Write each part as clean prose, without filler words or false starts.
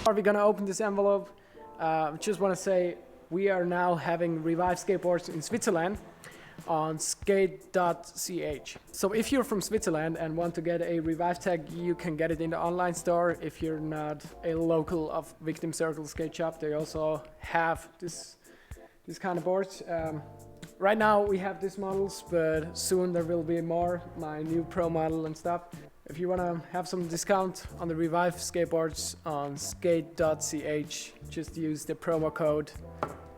Are we gonna open this envelope? Just want to say we are now having Revive skateboards in Switzerland on skate.ch. So if you're from Switzerland and want to get a Revive tag, you can get it in the online store. If you're not a local of Victim Circle Skate Shop, they also have this kind of boards. Right now we have these models, but soon there will be more, my new pro model and stuff. If you want to have some discount on the Revive skateboards on skate.ch, just use the promo code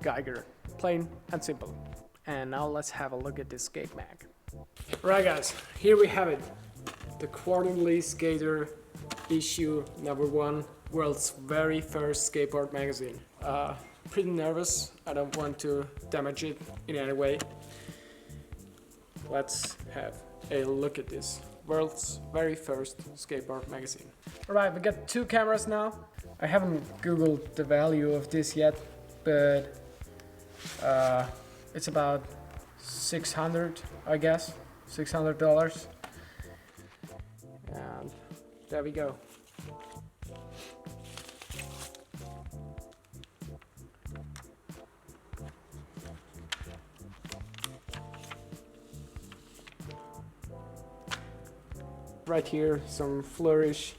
Geiger. Plain and simple. And now let's have a look at this skate mag. Right guys, here we have it. The Quarterly Skater issue #1, world's very first skateboard magazine. Pretty nervous, I don't want to damage it in any way. Let's have a look at this. World's very first skateboard magazine. Alright, we got 2 cameras now. I haven't googled the value of this yet, but it's about $600, I guess, $600. And there we go. Right here, some flourish.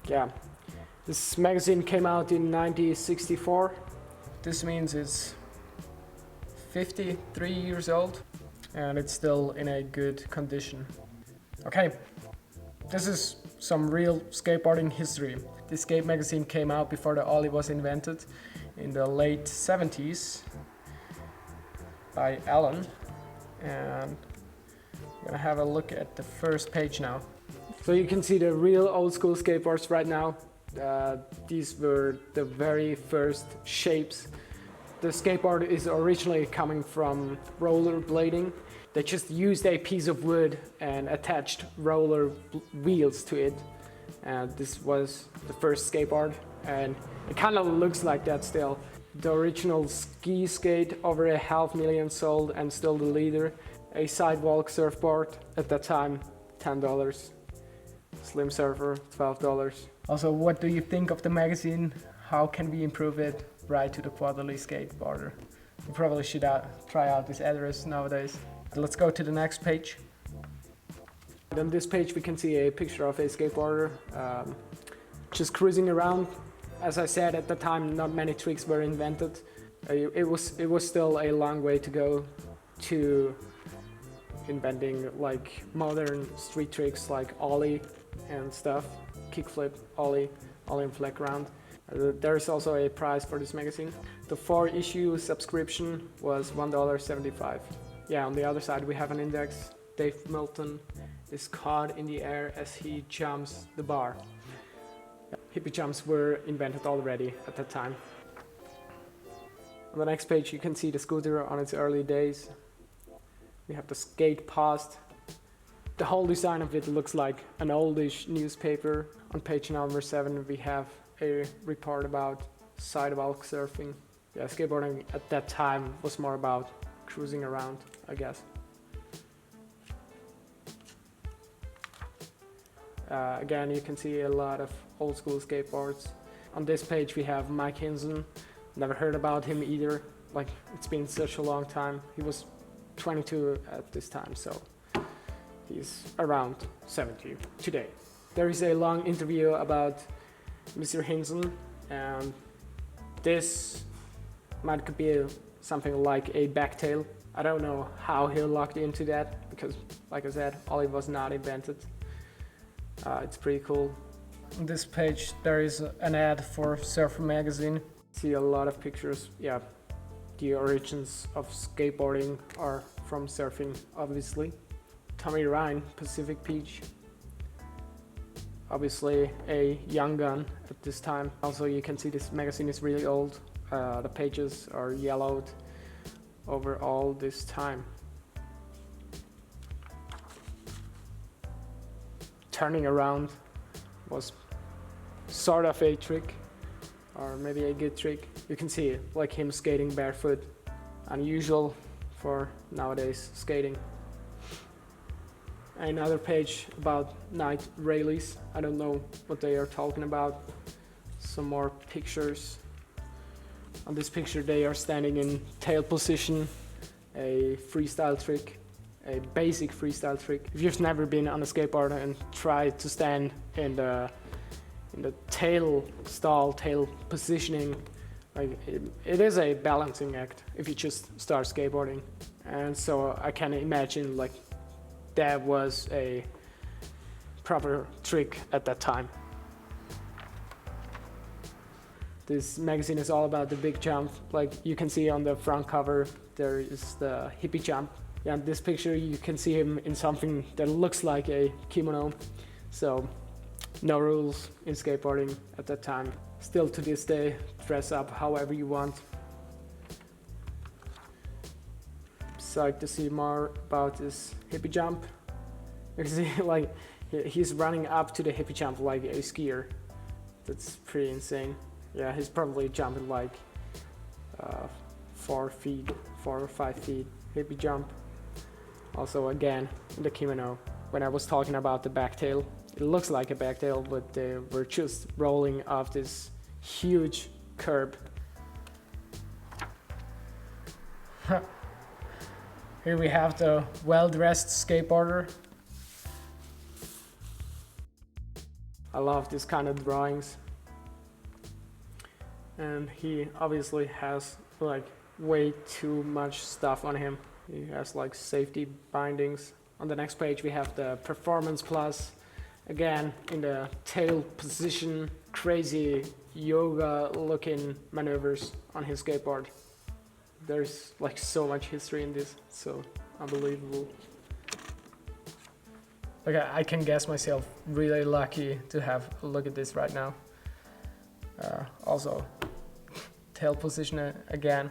Yeah, this magazine came out in 1964. This means it's 53 years old and it's still in a good condition. Okay, this is some real skateboarding history. This skate magazine came out before the ollie was invented in the late 70s by Alan, and I'm gonna have a look at the first page now. So you can see the real old school skateboards right now. These were the very first shapes. The skateboard is originally coming from rollerblading. They just used a piece of wood and attached roller wheels to it. And this was the first skateboard, and it kind of looks like that still. The original ski skate, over 500,000 sold and still the leader. A sidewalk surfboard at that time, $10. Slim Surfer, $12. Also, what do you think of the magazine? How can we improve it? Write to the Quarterly Skateboarder. You probably should try out this address nowadays. Let's go to the next page. On this page we can see a picture of a skateboarder just cruising around. As I said, at the time not many tricks were invented. It was still a long way to go to inventing like modern street tricks like ollie and stuff, kickflip, ollie and flat ground. There is also a price for this magazine. The 4-issue subscription was $1.75. Yeah, on the other side we have an index. Dave Milton is caught in the air as he jumps the bar. Hippie jumps were invented already at that time. On the next page you can see the scooter on its early days. We have the skate past. The whole design of it looks like an oldish newspaper. On page number 7 we have a report about sidewalk surfing. Yeah, skateboarding at that time was more about cruising around, I guess. Again, you can see a lot of old school skateboards. On this page we have Mike Hinson. Never heard about him either. Like, it's been such a long time. He was 22 at this time, so he's around 70 today. There is a long interview about Mr. Hinson, and this might be something like a backtail. I don't know how he locked into that, because like I said, ollie was not invented. It's pretty cool. On this page there is an ad for Surfer magazine. See a lot of pictures. Yeah, the origins of skateboarding are from surfing, obviously. Tommy Ryan, Pacific Beach. Obviously a young gun at this time. Also, you can see this magazine is really old. The pages are yellowed over all this time. Turning around was sort of a trick, or maybe a good trick. You can see like him skating barefoot, unusual for nowadays skating. Another page about night rallies. I don't know what they are talking about. some more pictures. On this picture they are standing in tail position, a freestyle trick, a basic freestyle trick. If you've never been on a skateboard and tried to stand in the tail stall, tail positioning, like it is a balancing act if you just start skateboarding. And so I can imagine like that was a proper trick at that time. This magazine is all about the big jump. Like you can see on the front cover, there is the hippie jump. Yeah, in this picture you can see him in something that looks like a kimono. So no rules in skateboarding at that time. Still to this day, dress up however you want. Psyched to see more about this hippie jump. You can see like he's running up to the hippie jump like a skier. That's pretty insane. Yeah, he's probably jumping like 4 or 5 feet hippie jump. Also again in the kimono. When I was talking about the backtail, it looks like a backtail, but they were just rolling off this huge curb. Here we have the well-dressed skateboarder. I love this kind of drawings. And he obviously has like way too much stuff on him. He has like safety bindings. On the next page we have the Performance Plus. Again in the tail position, crazy yoga looking maneuvers on his skateboard. There's like so much history in this, so unbelievable. Like I can guess myself really lucky to have a look at this right now. Also, tail position again.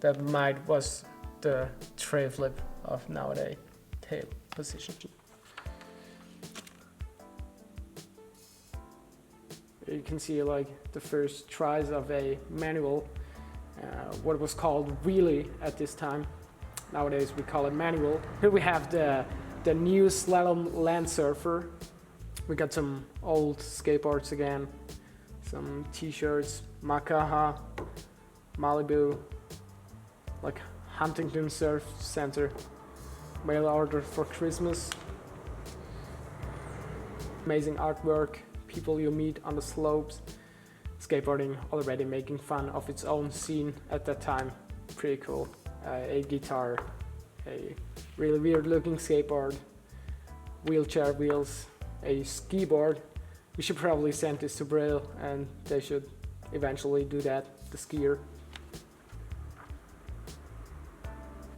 That was the tray flip of nowadays tail position. You can see like the first tries of a manual, what was called wheelie at this time. Nowadays we call it manual. Here we have the new slalom land surfer. We got some old skateboards again, some t-shirts, Makaha, Malibu, like Huntington Surf Center, mail order for Christmas. Amazing artwork, people you meet on the slopes. Skateboarding already making fun of its own scene at that time. Pretty cool. A guitar, a really weird looking skateboard, wheelchair wheels, a ski board. We should probably send this to Braille and they should eventually do that, the skier.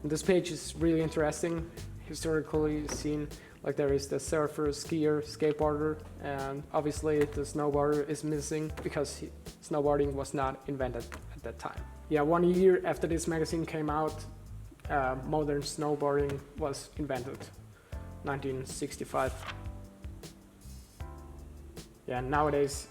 And this page is really interesting, historically seen. Like there is the surfer, skier, skateboarder, and obviously the snowboarder is missing because snowboarding was not invented at that time. Yeah, 1 year after this magazine came out, modern snowboarding was invented, 1965. Yeah, nowadays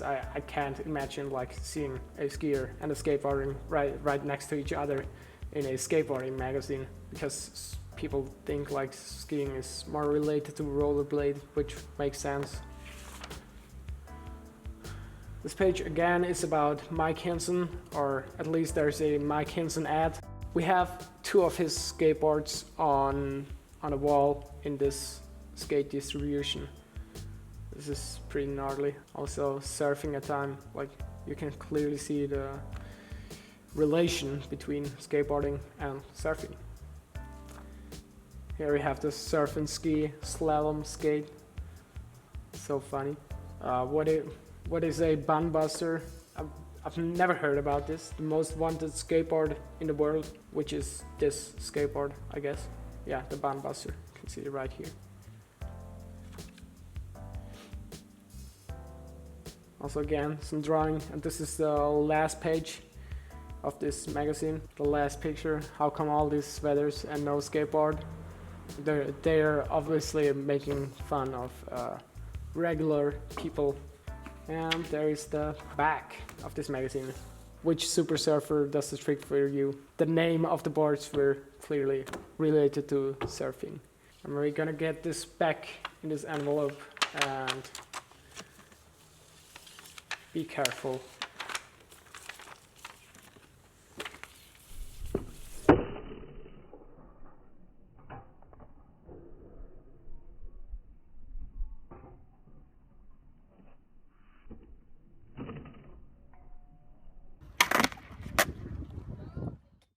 I can't imagine like seeing a skier and a skateboarding right next to each other in a skateboarding magazine, because people think like skiing is more related to rollerblade, which makes sense. This page again is about Mike Hinson, or at least there's a Mike Hinson ad. We have 2 of his skateboards on a wall in this skate distribution. This is pretty gnarly. Also surfing at time, like you can clearly see the relation between skateboarding and surfing. Here we have the surf and ski slalom skate. So funny. What is a bun buster? I've never heard about this. The most wanted skateboard in the world, which is this skateboard, I guess. Yeah, the bun buster. You can see it right here. Also again, some drawing, and this is the last page of this magazine. The last picture. How come all these sweaters and no skateboard? They're obviously making fun of regular people. And there is the back of this magazine. Which super surfer does the trick for you? The name of the boards were clearly related to surfing. And we're gonna get this back in this envelope, and Be careful.